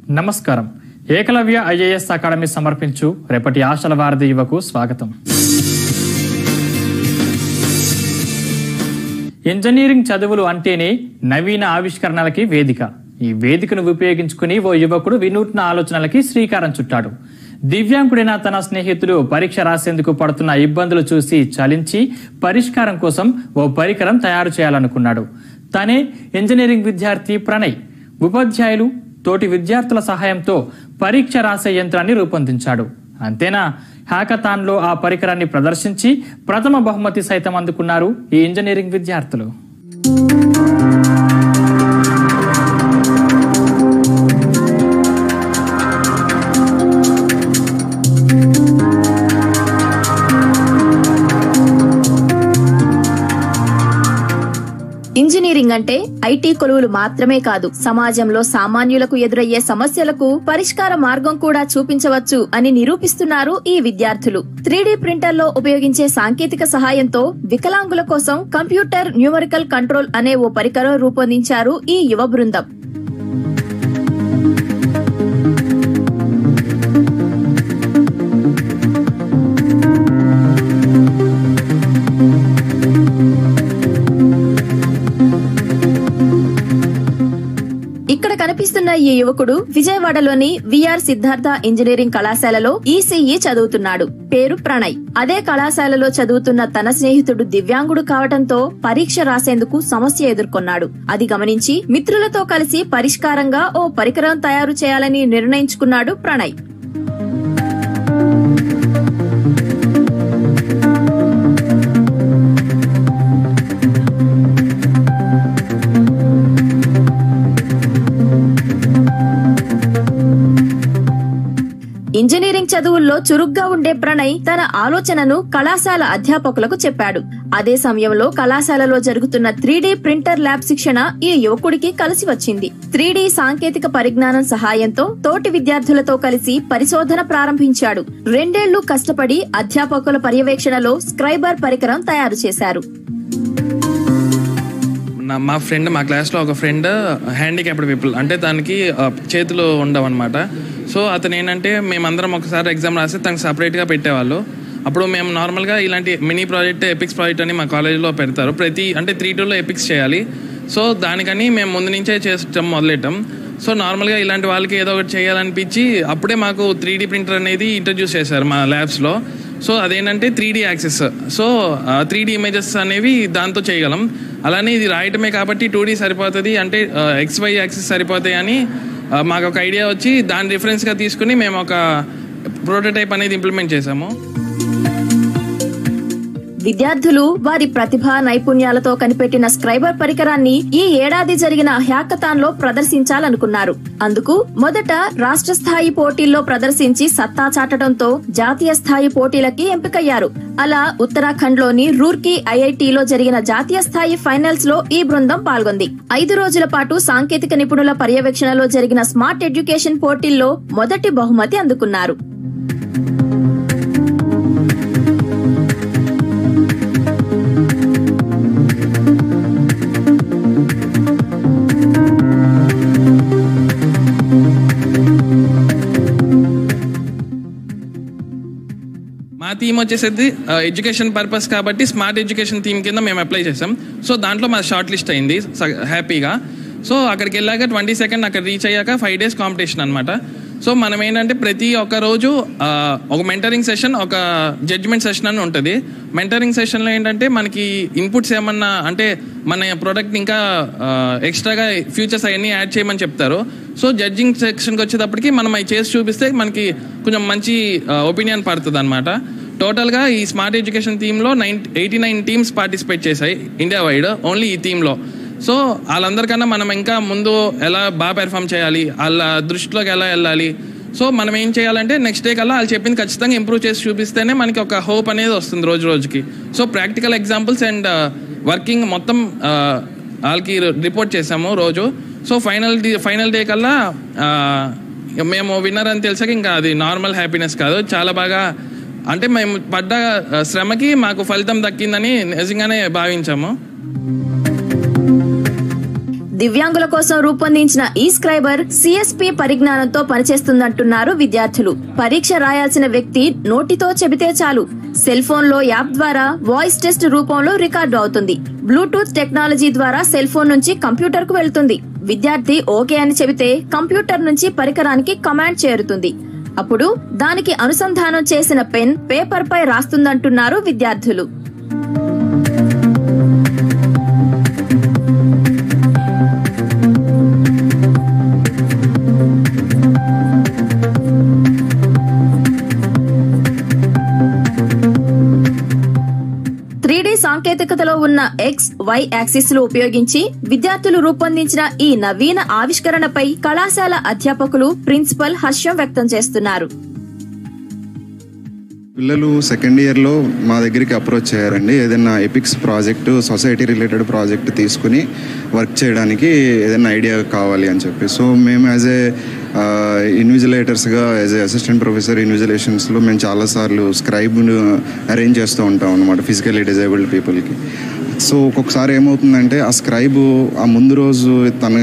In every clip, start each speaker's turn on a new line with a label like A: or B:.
A: నమస్కారం. Eklavya IAS academy సమర్పించు రేపటి ఆశల వారధి యువకు స్వాగతం. ఇంజనీరింగ్ చదువులు అంటేనే నవీన ఆవిష్కరణలకి వేదిక. ఈ వేదికను ఉపయోగించుకుని ఓ యువకుడు వినూత్న ఆలోచనలకి శ్రీకారం చుట్టాడు. దివ్యాంగుడైన తన స్నేహితుడు పరీక్ష రాసేందుకు పడుతున్న ఇబ్బందులు చూసి చలించి పరిష్కారం కోసం ఓ పరికరం తయారు చేయాలనుకున్నాడు. తనే ఇంజనీరింగ్ విద్యార్థి ప్రణయ్. ఉపాధ్యాయులు, తోటి విద్యార్థుల సహాయంతో పరీక్ష రాసే యంత్రాన్ని రూపొందించాడు. అంతేనా, హ్యాకథాన్లో ఆ పరికరాన్ని ప్రదర్శించి ప్రథమ బహుమతి సైతం అందుకున్నారు ఈ ఇంజనీరింగ్ విద్యార్థులు.
B: ఇంజనీరింగ్ అంటే ఐటీ కొలువులు మాత్రమే కాదు, సమాజంలో సామాన్యులకు ఎదురయ్యే సమస్యలకు పరిష్కార మార్గం కూడా చూపించవచ్చు అని నిరూపిస్తున్నారు ఈ విద్యార్థులు. 3D ప్రింటర్లో ఉపయోగించే సాంకేతిక సహాయంతో వికలాంగుల కోసం కంప్యూటర్ న్యూమరికల్ కంట్రోల్ అనే ఓ పరికరం రూపొందించారు ఈ యువ బృందం. ఇక్కడ కనిపిస్తున్న ఈ యువకుడు విజయవాడలోని విఆర్ సిద్ధార్థ ఇంజనీరింగ్ కళాశాలలో ఈసీఈ చదువుతున్నాడు. పేరు ప్రణయ్. అదే కళాశాలలో చదువుతున్న తన స్నేహితుడు దివ్యాంగుడు కావటంతో పరీక్ష రాసేందుకు సమస్య ఎదుర్కొన్నాడు. అది గమనించి మిత్రులతో కలిసి పరిష్కారంగా ఓ పరికరం తయారు చేయాలని నిర్ణయించుకున్నాడు ప్రణయ్. ఇంజనీరింగ్ చదువుల్లో చురుగ్గా ఉండే ప్రణయ్ తన ఆలోచనను కళాశాల అధ్యాపకులకు చెప్పాడు. అదే సమయంలో కళాశాలలో జరుగుతున్న 3D ప్రింటర్ ల్యాబ్ శిక్షణ ఈ యువకుడికి కలిసి వచ్చింది. 3D సాంకేతిక పరిజ్ఞానం సహాయంతో తోటి విద్యార్థులతో కలిసి పరిశోధన ప్రారంభించాడు. 2 ఏళ్లు కష్టపడి అధ్యాపకుల పర్యవేక్షణలో స్క్రైబర్ పరికరం తయారు చేశారు.
C: మా క్లాస్లో ఒక ఫ్రెండ్ హ్యాండిక్యాప్డ్ పీపుల్, అంటే దానికి చేతులు ఉండవన్నమాట. సో అతను ఏంటంటే మేమందరం ఒకసారి ఎగ్జామ్ రాస్తే తనకు సపరేట్గా పెట్టేవాళ్ళు. అప్పుడు మేము నార్మల్గా ఇలాంటి మినీ ప్రాజెక్ట్, ఎపిక్స్ ప్రాజెక్ట్ అని మా కాలేజీలో పెడతారు. అంటే 3-2లో ఎపిక్స్ చేయాలి. సో దానికని మేము ముందు నుంచే చేస్తాం మొదలెట్టాం. సో నార్మల్గా ఇలాంటి వాళ్ళకి ఏదో ఒకటి చేయాలనిపించి అప్పుడే మాకు 3D ప్రింటర్ అనేది ఇంట్రడ్యూస్ చేశారు మా ల్యాబ్స్లో. సో అదేంటంటే 3D access. So 3D images అనేవి దాంతో చేయగలం. అలానే ఇది రాయటమే కాబట్టి 2D సరిపోతుంది, అంటే XY యాక్సెస్ సరిపోతాయి అని మాకు ఒక ఐడియా వచ్చి దాని రిఫరెన్స్గా తీసుకుని మేము ఒక ప్రోటోటైప్ అనేది ఇంప్లిమెంట్ చేసాము.
B: విద్యార్థులు వారి ప్రతిభా నైపుణ్యాలతో కనిపెట్టిన స్క్రైబర్ పరికరాన్ని ఈ ఏడాది జరిగిన హ్యాకథాన్ లో ప్రదర్శించాలనుకున్నారు. అందుకు మొదట రాష్ట్ర స్థాయి పోటీల్లో ప్రదర్శించి సత్తా చాటడంతో జాతీయ స్థాయి పోటీలకి ఎంపికయ్యారు. అలా ఉత్తరాఖండ్ లోని రూర్కీ ఐఐటీలో జరిగిన జాతీయ స్థాయి ఫైనల్స్ లో ఈ బృందం పాల్గొంది. 5 రోజుల పాటు సాంకేతిక నిపుణుల పర్యవేక్షణలో జరిగిన స్మార్ట్ ఎడ్యుకేషన్ పోటీల్లో మొదటి బహుమతి అందుకున్నారు.
C: మా థీమ్ వచ్చేసేది ఎడ్యుకేషన్ పర్పస్ కాబట్టి స్మార్ట్ ఎడ్యుకేషన్ థీమ్ కింద మేము అప్లై చేసాం. సో దాంట్లో మా షార్ట్ లిస్ట్ అయింది హ్యాపీగా. సో అక్కడికి వెళ్ళాక 22nd అక్కడ రీచ్ అయ్యాక 5 days కాంపిటీషన్ అనమాట. సో మనం ఏంటంటే ప్రతి ఒక్క రోజు ఒక మెంటరింగ్ సెషన్, ఒక జడ్జ్మెంట్ సెషన్ అని ఉంటుంది. మెంటరింగ్ సెషన్లో ఏంటంటే మనకి ఇన్పుట్స్ ఏమన్నా, అంటే మన ప్రోడక్ట్ ఇంకా ఎక్స్ట్రాగా ఫ్యూచర్స్ అవన్నీ యాడ్ చేయమని చెప్తారు. సో జడ్జింగ్ సెక్షన్కి వచ్చేటప్పటికి మనం అవి చేసి చూపిస్తే మనకి కొంచెం మంచి ఒపీనియన్ పడుతుంది అనమాట. టోటల్గా ఈ స్మార్ట్ ఎడ్యుకేషన్ థీమ్లో 89 టీమ్స్ పార్టిసిపేట్ చేశాయి ఇండియా వైడ్, ఓన్లీ ఈ థీమ్లో. సో వాళ్ళందరికన్నా మనం ఇంకా ముందు ఎలా బాగా పెర్ఫామ్ చేయాలి, వాళ్ళ దృష్టిలోకి ఎలా వెళ్ళాలి. సో మనం ఏం చేయాలంటే నెక్స్ట్ డే కల్లా వాళ్ళు చెప్పింది ఖచ్చితంగా ఇంప్రూవ్ చేసి చూపిస్తేనే మనకి ఒక హోప్ అనేది వస్తుంది రోజు రోజుకి. So practical examples and working మొత్తం వాళ్ళకి రిపోర్ట్ చేసాము రోజు. సో ఫైనల్ డే కల్లా మేము విన్నర్ అని తెలిసాక ఇంకా అది నార్మల్ హ్యాపీనెస్ కాదు, చాలా బాగా అంటే మేము పడ్డ శ్రమకి మాకు ఫలితం దక్కిందని నిజంగానే భావించాము.
B: దివ్యాంగుల కోసం రూపొందించిన ఈ స్క్రైబర్ సిఎస్పి పరిజ్ఞానంతో పనిచేస్తుందంటున్నారు విద్యార్థులు. పరీక్ష రాయాల్సిన వ్యక్తి నోటితో చెబితే చాలు, సెల్ ఫోన్ లో యాప్ ద్వారా వాయిస్ టెస్ట్ రూపంలో రికార్డు అవుతుంది. బ్లూటూత్ టెక్నాలజీ ద్వారా సెల్ ఫోన్ నుంచి కంప్యూటర్ కు వెళ్తుంది. విద్యార్థి ఓకే అని చెబితే కంప్యూటర్ నుంచి పరికరానికి కమాండ్ చేరుతుంది. అప్పుడు దానికి అనుసంధానం చేసిన పెన్ పేపర్ పై రాస్తుందంటున్నారు విద్యార్థులు. సాంకేతికతలో ఉన్న ఎక్స్, వై యాక్సిస్ లు ఉపయోగించి విద్యార్థులు రూపొందించిన ఈ నవీన ఆవిష్కరణపై కళాశాల అధ్యాపకులు, ప్రిన్సిపల్ హర్షం వ్యక్తం చేస్తున్నారు.
D: పిల్లలు సెకండ్ ఇయర్లో మా దగ్గరికి అప్రోచ్ అయ్యారండి. ఏదైనా epics project, society related project తీసుకుని వర్క్ చేయడానికి ఏదైనా ఐడియా కావాలి అని చెప్పి. సో మేము యాజ్ ఏ ఇన్విజిలేటర్స్గా, యాజ్ ఏ అసిస్టెంట్ ప్రొఫెసర్ ఇన్విజిలేషన్స్లో మేము చాలాసార్లు స్క్రైబ్ను అరేంజ్ చేస్తూ ఉంటాం అన్నమాట ఫిజికల్లీ డిజేబుల్డ్ పీపుల్కి. సో ఒక్కొక్కసారి ఏమవుతుందంటే ఆ స్క్రైబ్ ఆ ముందు రోజు తన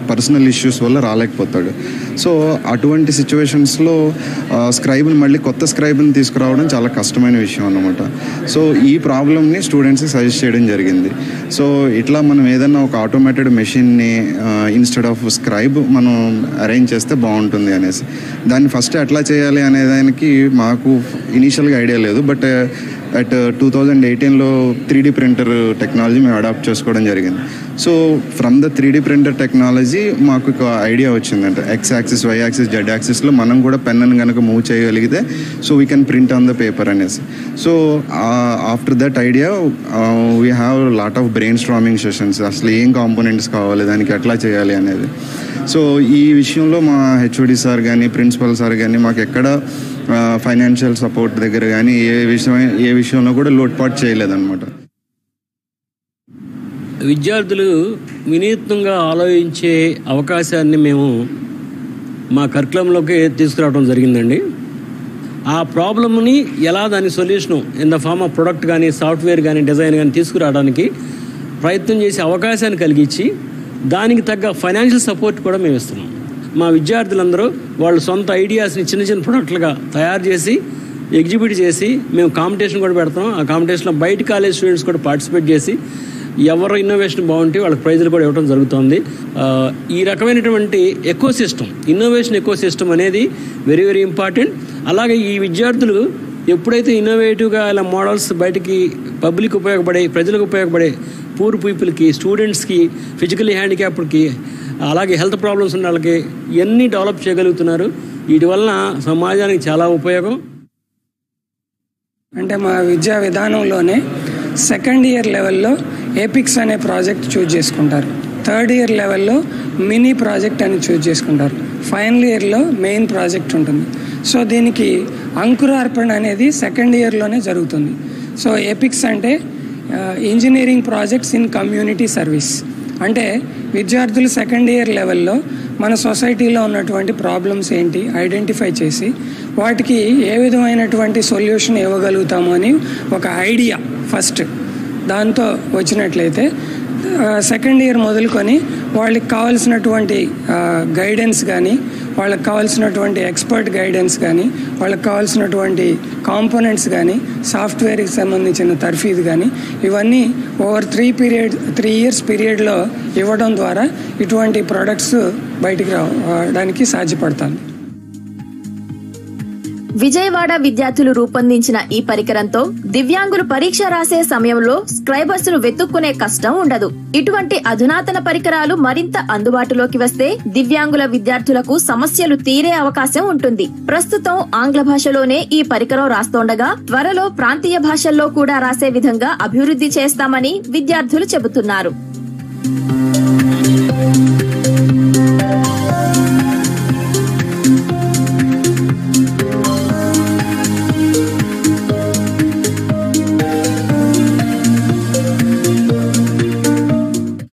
D: పర్సనల్ ఇష్యూస్ వల్ల రాలేకపోతాడు. సో అటువంటి సిచ్యువేషన్స్లో స్క్రైబ్ని మళ్ళీ కొత్త స్క్రైబ్ని తీసుకురావడం చాలా కష్టమైన విషయం అన్నమాట. సో ఈ ప్రాబ్లమ్ని స్టూడెంట్స్కి సజెస్ట్ చేయడం జరిగింది. సో ఇట్లా మనం ఏదైనా ఒక ఆటోమేటెడ్ మెషిన్ని ఇన్స్టెడ్ ఆఫ్ స్క్రైబ్ మనం అరేంజ్ చేస్తే బాగుంటుంది అనేసి. దాన్ని ఫస్ట్ ఎట్లా చేయాలి అనేదానికి మాకు ఇనీషియల్గా ఐడియా లేదు. బట్ అట్ 2018లో 3D ప్రింటర్ టెక్నాలజీ మేము అడాప్ట్ చేసుకోవడం జరిగింది. So from the 3D printer technology మాకు ఒక ఐడియా వచ్చిందంటే X axis, Y axis, Z యాక్సిస్లో మనం కూడా పెన్ను కనుక మూవ్ చేయగలిగితే so we can print on the paper అనేసి. So after that idea we have lot of brainstorming sessions. అసలు ఏం కాంపోనెంట్స్ కావాలి, దానికి ఎట్లా చేయాలి అనేది. సో ఈ విషయంలో మా హెచ్ఓడి సార్ కానీ, ప్రిన్సిపల్ సార్ కానీ మాకు ఎక్కడ ఫైనాన్షియల్ సపోర్ట్ దగ్గర కానీ ఏ విషయంలో కూడా లోటుపాటు చేయలేదన్నమాట.
E: విద్యార్థులు వినూత్నంగా ఆలోచించే అవకాశాన్ని మేము మా కరికులంలోకి తీసుకురావడం జరిగిందండి. ఆ ప్రాబ్లమ్ని ఎలా దాని solution in the form of product కానీ, సాఫ్ట్వేర్ కానీ, డిజైన్ కానీ తీసుకురావడానికి ప్రయత్నం చేసే అవకాశాన్ని కలిగించి దానికి తగ్గ ఫైనాన్షియల్ సపోర్ట్ కూడా మేము ఇస్తున్నాం. మా విద్యార్థులందరూ వాళ్ళ సొంత ఐడియాస్ని చిన్న చిన్న ప్రొడక్ట్లుగా తయారు చేసి ఎగ్జిబిట్ చేసి మేము కాంపిటీషన్ కూడా పెడతాం. ఆ కాంపిటీషన్లో బయట కాలేజ్ స్టూడెంట్స్ కూడా పార్టిసిపేట్ చేసి ఎవరు ఇన్నోవేషన్ బాగుంటే వాళ్ళకి ప్రైజులు కూడా ఇవ్వడం జరుగుతుంది. ఈ రకమైనటువంటి ఇన్నోవేషన్ ఎకో సిస్టమ్ అనేది వెరీ వెరీ ఇంపార్టెంట్. అలాగే ఈ విద్యార్థులు ఎప్పుడైతే ఇన్నోవేటివ్గా ఇలా మోడల్స్ బయటికి పబ్లిక్ ఉపయోగపడే, ప్రజలకు ఉపయోగపడే, పూర్ పీపుల్కి, స్టూడెంట్స్కి, ఫిజికల్లీ హ్యాండిక్యాప్డ్కి, అలాగే హెల్త్ ప్రాబ్లమ్స్ ఉన్న వాళ్ళకి ఇవన్నీ డెవలప్ చేయగలుగుతున్నారు. వీటి వలన సమాజానికి చాలా ఉపయోగం.
F: అంటే మా విద్యా విధానంలోనే సెకండ్ ఇయర్ లెవెల్లో ఎపిక్స్ అనే ప్రాజెక్ట్ చూజ్ చేసుకుంటారు, థర్డ్ ఇయర్ లెవెల్లో మినీ ప్రాజెక్ట్ అని చూజ్ చేసుకుంటారు, ఫైనల్ ఇయర్లో మెయిన్ ప్రాజెక్ట్ ఉంటుంది. సో దీనికి అంకురార్పణ అనేది సెకండ్ ఇయర్లోనే జరుగుతుంది. సో ఎపిక్స్ అంటే engineering projects in community service. అంటే విద్యార్థులు సెకండ్ ఇయర్ లెవెల్లో మన సొసైటీలో ఉన్నటువంటి ప్రాబ్లమ్స్ ఏంటి ఐడెంటిఫై చేసి వాటికి ఏ విధమైనటువంటి సొల్యూషన్ ఇవ్వగలుగుతాము అని ఒక ఐడియా ఫస్ట్ దాంతో వచ్చినట్లయితే సెకండ్ ఇయర్ మొదలుకొని వాళ్ళకి కావాల్సినటువంటి గైడెన్స్ కానీ, వాళ్ళకి కావాల్సినటువంటి ఎక్స్పర్ట్ గైడెన్స్ కానీ, వాళ్ళకి కావాల్సినటువంటి కాంపోనెంట్స్ కానీ, సాఫ్ట్వేర్కి సంబంధించిన తర్ఫీదు కానీ ఇవన్నీ ఓవర్ 3 ఇయర్స్ పీరియడ్లో ఇవ్వడం ద్వారా ఇటువంటి ప్రొడక్ట్స్ బయటికి రావడానికి సాధ్యపడుతుంది.
B: విజయవాడ విద్యార్థులు రూపొందించిన ఈ పరికరంతో దివ్యాంగులు పరీక్ష రాసే సమయంలో స్క్రైబర్స్ ను వెతుక్కునే కష్టం ఉండదు. ఇటువంటి అధునాతన పరికరాలు మరింత అందుబాటులోకి వస్తే దివ్యాంగుల విద్యార్థులకు సమస్యలు తీరే అవకాశం ఉంటుంది. ప్రస్తుతం ఆంగ్ల భాషలోనే ఈ పరికరం రాస్తోండగా త్వరలో ప్రాంతీయ భాషల్లో కూడా రాసే విధంగా అభివృద్ధి చేస్తామని విద్యార్థులు చెబుతున్నారు.